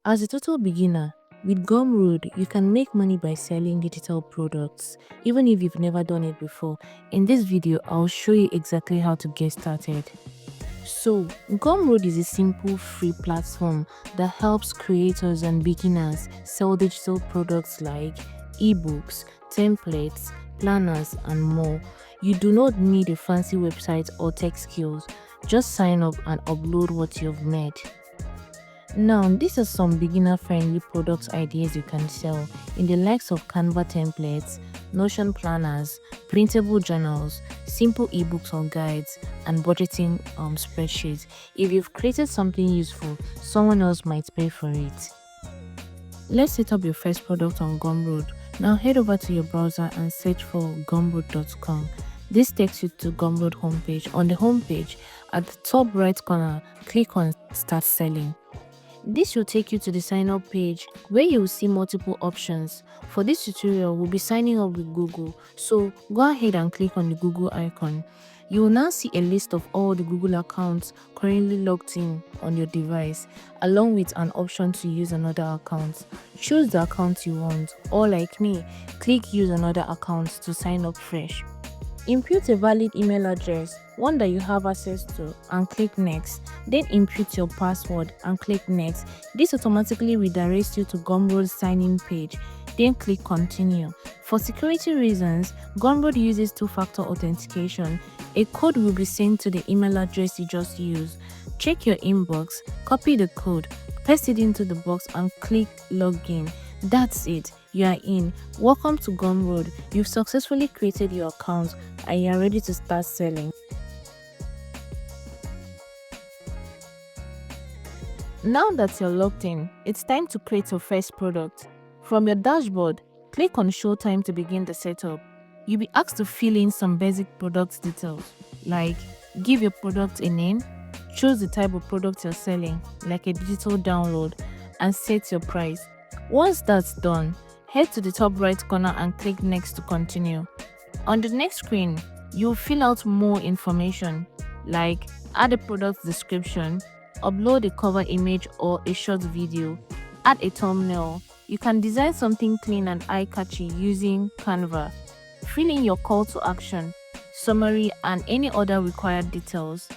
As a total beginner, with Gumroad, you can make money by selling digital products, even if you've never done it before. In this video, I'll show you exactly how to get started. So, Gumroad is a simple free platform that helps creators and beginners sell digital products like ebooks, templates, planners, and more. You do not need a fancy website or tech skills. Just sign up and upload what you've made. Now, these are some beginner-friendly product ideas you can sell in the likes of Canva templates, Notion planners, printable journals, simple ebooks or guides, and budgeting spreadsheets. If you've created something useful, someone else might pay for it. Let's set up your first product on Gumroad. Now head over to your browser and search for gumroad.com. This takes you to Gumroad homepage. On the homepage, at the top right corner, click on Start Selling. This will take you to the sign up page where you will see multiple options. For this tutorial, we'll be signing up with Google, so go ahead and click on the Google icon. You will now see a list of all the Google accounts currently logged in on your device, along with an option to use another account. Choose the account you want, or like me, click Use Another Account to sign up fresh. Input a valid email address, one that you have access to, and click Next. Then input your password and click Next. This automatically redirects you to Gumroad's sign-in page. Then click Continue. For security reasons, Gumroad uses two-factor authentication. A code will be sent to the email address you just used. Check your inbox, copy the code, paste it into the box, and click Login. That's it. You are in. Welcome to Gumroad. You've successfully created your account and you are ready to start selling. Now that you're logged in, it's time to create your first product. From your dashboard, click on Show Time to begin the setup. You'll be asked to fill in some basic product details, like give your product a name, choose the type of product you're selling, like a digital download, and set your price. Once that's done, head to the top right corner and click Next to continue. On the next screen, you'll fill out more information, like add a product description, upload a cover image or a short video, add a thumbnail. You can design something clean and eye-catchy using Canva. Fill in your call to action, summary, and any other required details.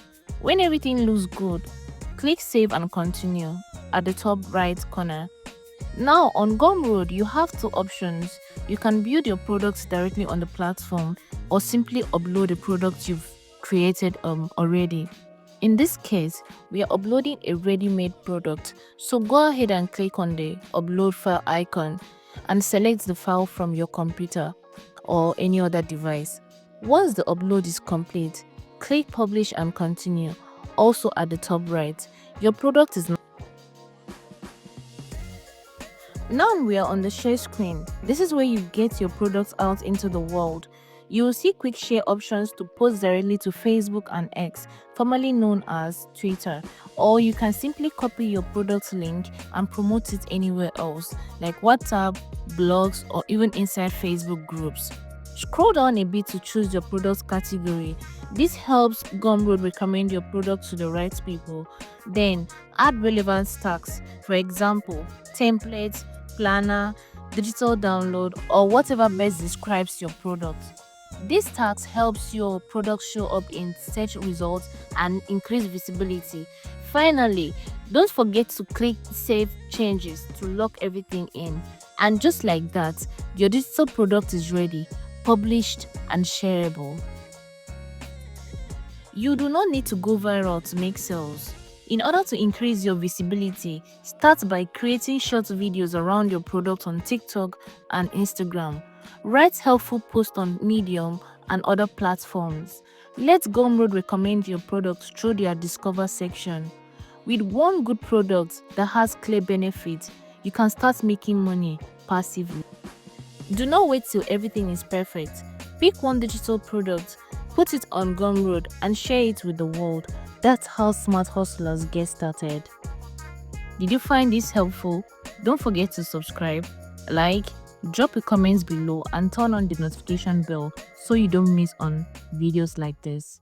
When everything looks good, click Save and Continue at the top right corner. Now on Gumroad, you have two options. You can build your products directly on the platform or simply upload a product you've created already. In this case, we are uploading a ready-made product, so go ahead and click on the upload file icon and select the file from your computer or any other device. Once the upload is complete, click Publish and Continue, also at the top right. Your product is Now we are on the share screen. This is where you get your products out into the world. You will see quick share options to post directly to Facebook and X, formerly known as Twitter, or you can simply copy your product link and promote it anywhere else, like WhatsApp, blogs, or even inside Facebook groups. Scroll down a bit to choose your product category. This helps Gumroad recommend your product to the right people. Then add relevant tags, for example, templates, planner, digital download, or whatever best describes your product. These tags helps your product show up in search results and increase visibility. Finally, don't forget to click Save Changes to lock everything in. And just like that, your digital product is ready, published, and shareable. You do not need to go viral to make sales. In order to increase your visibility, start by creating short videos around your product on TikTok and Instagram. Write helpful posts on Medium and other platforms. Let Gumroad recommend your product through their Discover section. With one good product that has clear benefits, you can start making money passively. Do not wait till everything is perfect. Pick one digital product, put it on Gumroad, and share it with the world. That's how smart hustlers get started. Did you find this helpful? Don't forget to subscribe, like, drop a comment below, and turn on the notification bell so you don't miss on videos like this.